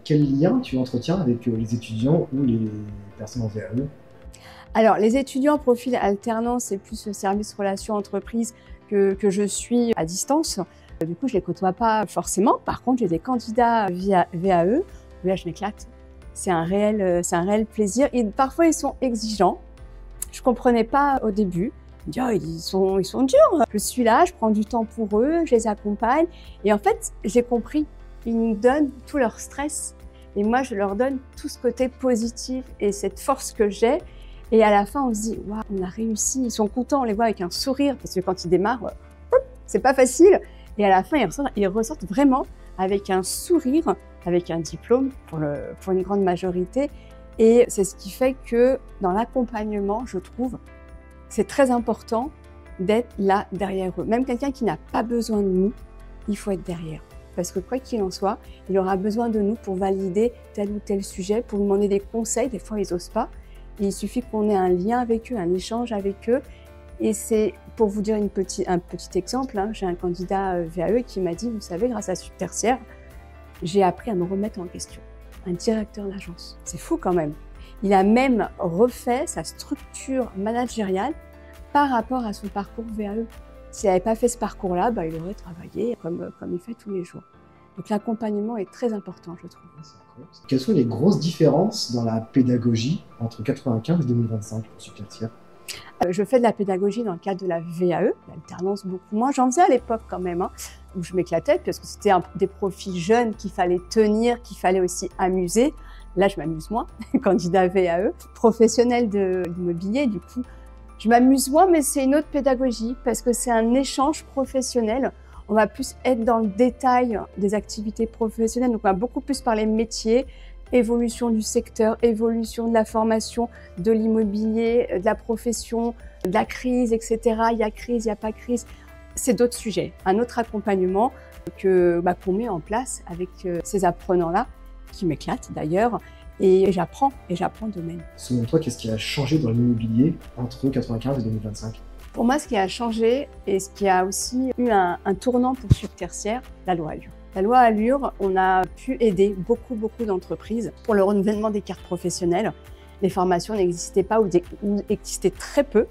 Quel lien tu entretiens avec les étudiants ou les personnes en VAE? Alors, les étudiants profil alternance, c'est plus le service relations entreprises que je suis à distance. Du coup, je ne les côtoie pas forcément. Par contre, j'ai des candidats via VAE. Là, je m'éclate. C'est un réel plaisir. Et parfois, ils sont exigeants. Je ne comprenais pas au début. Je me dis, oh, ils sont durs. Je suis là, je prends du temps pour eux, je les accompagne. Et en fait, j'ai compris. Ils nous donnent tout leur stress. Et moi, je leur donne tout ce côté positif et cette force que j'ai. Et à la fin, on se dit, waouh, on a réussi. Ils sont contents, on les voit avec un sourire, parce que quand ils démarrent, c'est pas facile. Et à la fin, ils ressortent vraiment avec un sourire, avec un diplôme pour une grande majorité. Et c'est ce qui fait que dans l'accompagnement, je trouve, c'est très important d'être là derrière eux. Même quelqu'un qui n'a pas besoin de nous, il faut être derrière. Parce que quoi qu'il en soit, il aura besoin de nous pour valider tel ou tel sujet, pour nous demander des conseils. Des fois, ils n'osent pas. Et il suffit qu'on ait un lien avec eux, un échange avec eux. Et c'est, pour vous dire un petit exemple, hein, j'ai un candidat VAE qui m'a dit, vous savez, grâce à Subtertiaire, j'ai appris à me remettre en question. Un directeur d'agence. C'est fou quand même. Il a même refait sa structure managériale par rapport à son parcours VAE. S'il n'avait pas fait ce parcours-là, il aurait travaillé comme il fait tous les jours. Donc l'accompagnement est très important, je trouve. Quelles sont les grosses différences dans la pédagogie entre 95 et 2025 pour Subtertiaire? Je fais de la pédagogie dans le cadre de la VAE, l'alternance beaucoup moins. J'en faisais à l'époque quand même, hein, où je m'éclatais parce que c'était des profils jeunes qu'il fallait tenir, qu'il fallait aussi amuser. Là, je m'amuse moins, candidat VAE. Professionnel de l'immobilier, du coup, je m'amuse moins, mais c'est une autre pédagogie parce que c'est un échange professionnel. On va plus être dans le détail des activités professionnelles, donc on va beaucoup plus parler métiers, évolution du secteur, évolution de la formation, de l'immobilier, de la profession, de la crise, etc. Il y a crise, il n'y a pas crise. C'est d'autres sujets, un autre accompagnement qu'on met en place avec ces apprenants-là, qui m'éclatent d'ailleurs, et j'apprends de même. Selon toi, qu'est-ce qui a changé dans l'immobilier entre 95 et 2025? Pour moi, ce qui a changé et ce qui a aussi eu un tournant pour Subtertiaire, la loi Allure. La loi Allure, on a pu aider beaucoup d'entreprises pour le renouvellement des cartes professionnelles. Les formations n'existaient pas ou existaient très peu.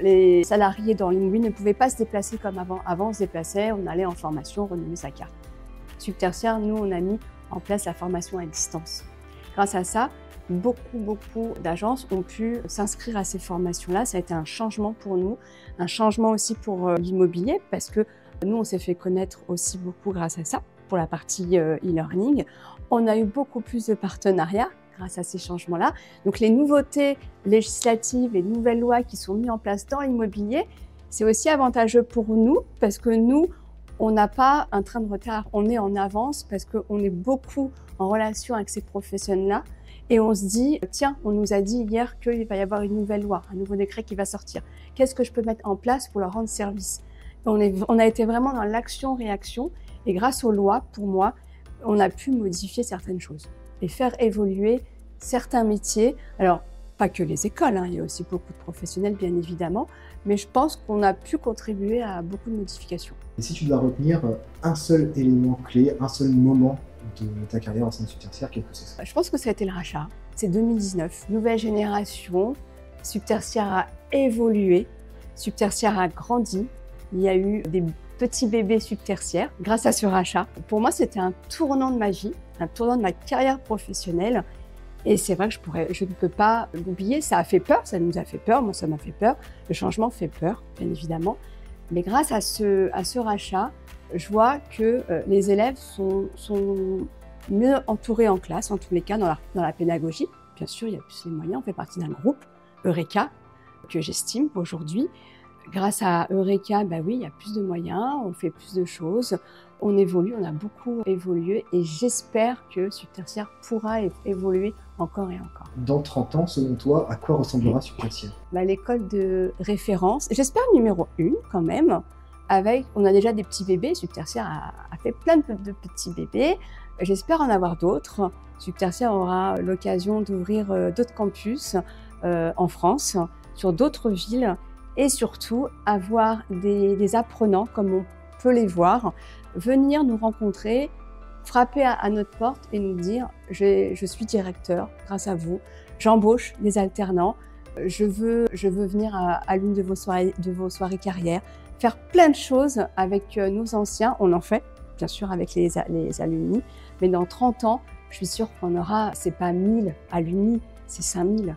Les salariés dans l'immobilier ne pouvaient pas se déplacer comme avant. Avant, on se déplaçait, on allait en formation, renouveler sa carte. Subtertiaire, nous, on a mis en place la formation à distance. Grâce à ça, beaucoup d'agences ont pu s'inscrire à ces formations-là. Ça a été un changement pour nous, un changement aussi pour l'immobilier parce que nous, on s'est fait connaître aussi beaucoup grâce à ça, pour la partie e-learning. On a eu beaucoup plus de partenariats grâce à ces changements-là. Donc, les nouveautés législatives, les nouvelles lois qui sont mises en place dans l'immobilier, c'est aussi avantageux pour nous parce que nous, on n'a pas un train de retard. On est en avance parce qu'on est beaucoup en relation avec ces professionnels-là. Et on se dit, tiens, on nous a dit hier qu'il va y avoir une nouvelle loi, un nouveau décret qui va sortir. Qu'est-ce que je peux mettre en place pour leur rendre service? On a été vraiment dans l'action-réaction et grâce aux lois, pour moi, on a pu modifier certaines choses et faire évoluer certains métiers. Alors, pas que les écoles, hein, il y a aussi beaucoup de professionnels, bien évidemment, mais je pense qu'on a pu contribuer à beaucoup de modifications. Et si tu dois retenir un seul élément clé, un seul moment de ta carrière au sein de Subtertiaire, quel que ce soit? Je pense que ça a été le rachat. C'est 2019, nouvelle génération. Subtertiaire a évolué, Subtertiaire a grandi. Il y a eu des petits bébés Subtertiaire grâce à ce rachat. Pour moi, c'était un tournant de ma vie, un tournant de ma carrière professionnelle. Et c'est vrai que je ne peux pas l'oublier. Ça a fait peur, ça nous a fait peur. Moi, ça m'a fait peur. Le changement fait peur, bien évidemment. Mais grâce à ce rachat, je vois que les élèves sont mieux entourés en classe, en tous les cas, dans la pédagogie. Bien sûr, il y a plus les moyens. On fait partie d'un groupe, Eureka, que j'estime aujourd'hui. Grâce à Eureka, oui, il y a plus de moyens, on fait plus de choses, on évolue, on a beaucoup évolué et j'espère que Subtertiaire pourra évoluer encore et encore. Dans 30 ans, selon toi, à quoi ressemblera Subtertiaire? L'école de référence, j'espère numéro 1 quand même, on a déjà des petits bébés, Subtertiaire a fait plein de petits bébés, j'espère en avoir d'autres. Subtertiaire aura l'occasion d'ouvrir d'autres campus en France, sur d'autres villes, et surtout avoir des apprenants, comme on peut les voir, venir nous rencontrer frapper à notre porte et nous dire « je suis directeur grâce à vous, j'embauche des alternants, je veux venir à l'une de vos soirées carrières, faire plein de choses avec nos anciens, on en fait, bien sûr avec les alumni, mais dans 30 ans, je suis sûre qu'on aura, c'est pas 1000 alumni, c'est 5000. »